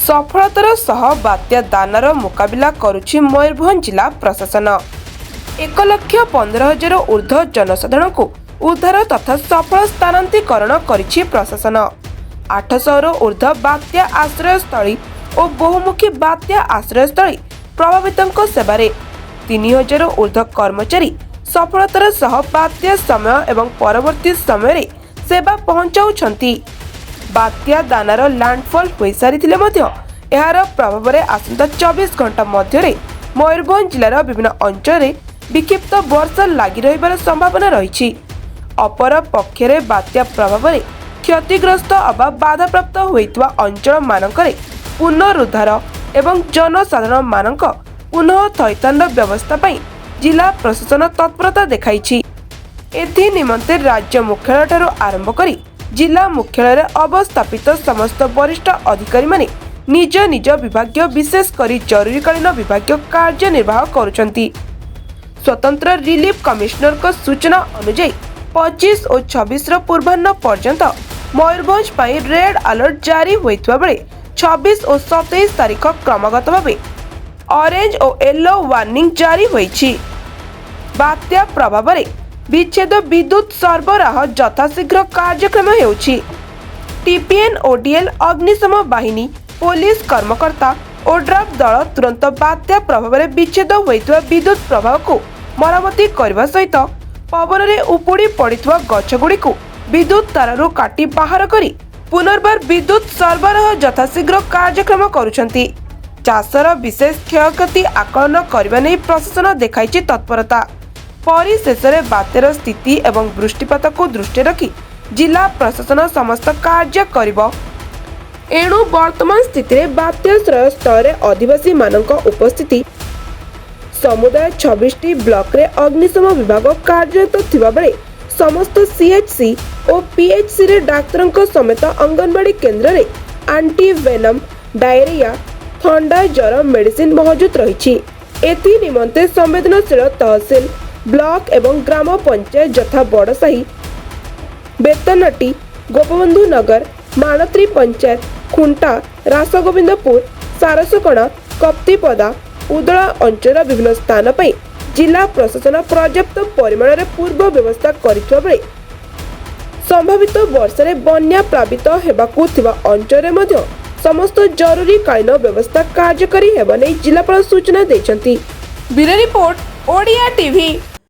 सफलतार सह बात्या दानार मुकाबिला करुछि मयूरभंज जिला प्रशासन। 1,15,000 ऊर्ध्व जनसाधारण को उद्धार तथा सफल स्थानांतरीकरण करिछि प्रशासन। 800 ऊर्ध्व बात्या आश्रयस्थली और बहुमुखी बात्या आश्रयस्थली प्रभावितों सेवारे 3,000 ऊर्ध्व कर्मचारी सफलतार सह बात्या समय एवं परवर्ती समय सेवा पहुंचाउछंती। बात्या दानार लैंडफॉल हो सारी यार प्रभाव में आसंता 24 घंटा मध्य मयूरभंज जिलार विभिन्न अंचल विक्षिप्त वर्षा लगी रही संभावना रही। अपर पक्षरे बात्या प्रभाव में क्षतिग्रस्त अथवा बाधाप्राप्त होइतवा अंचल मानकरे पुनरुद्धार एवं जनसाधारण मानक पुनः थैथान व्यवस्था पाई जिला प्रशासन तत्परता देखाइछि। एथि निमंते राज्य मुख्यालय ठारू आरंभ करी जिला मुख्यालय अवस्थापित समस्त वरिष्ठ अधिकारी माने निज निज विभाग विशेष करी जरूरीकालीन विभाग कार्यनिर्वाह करुछंती। स्वतंत्र रिलीफ कमिश्नर को सूचना अनुसार 25 और 26 पूर्वाह्न पर्यंत मयूरभंज पाई रेड अलर्ट जारी होइतबा बेले 26 और 27 तारीख क्रमगत भाव ऑरेंज और येलो वार्निंग जारी होइछि। बात्या प्रभाव में विच्छेद विद्युत सरबराह यथाशीघ्र कार्यक्रम हेउछि। टीपीएन ओडीएल अग्निशम बाहिनी पुलिस कर्मकर्ता ओड्राफ दल तुरंत बात्या प्रभाव में विच्छेद होइतबा विद्युत प्रभाव को मरामती करने सहित पवन में उपुड़ी पड़ितबा गछगुड़ी को विद्युत ताररू काटी बाहर करी पुनर्बार विद्युत सरबराह यथाशीघ्र कार्यक्रम करुछंती। चाषर विशेष क्षयक्षति आकलन करने नहीं प्रशासन देखाइछि तत्परता। परिशेष में बात्यार स्थिति एवं वृष्टिपात को दृष्टि रखी जिला प्रशासन समस्त कार्य करिबो। एणु वर्तमान स्थिति में बात्याश्रय स्थल आदिवासी मानक उपस्थिति समुदाय 26टी ब्लॉक रे अग्निशम विभाग कार्यरत थिबा बेले समस्त सीएचसी और पीएचसी रे डाक्तरंक समेत अंगनवाड़ी केंद्र रे एंटी वेनम डायरिया थंडा ज्वर मेडिसिन मौजूद रही। एथि निमंते संवेदनशील तहसील ब्लॉक एवं ग्राम पंचायत यथा बड़साही बेतनटी गोपबंधु नगर मानत्री पंचायत खुंटा रासगोविंदपुर सारसकणा कप्तिपदा उदला अंचल विभिन्न स्थान पर जिला प्रशासन पर्याप्त परिमाण में पूर्व व्यवस्था करिଥିବା बेले संभावित वर्षा रे बन्या प्लावित हेबाकु थिबा अंचल में समस्त जरूरीकालीन व्यवस्था कार्यकारी हेबा नै जिलापाल सूचना दैछंती। Bureau report Odia TV.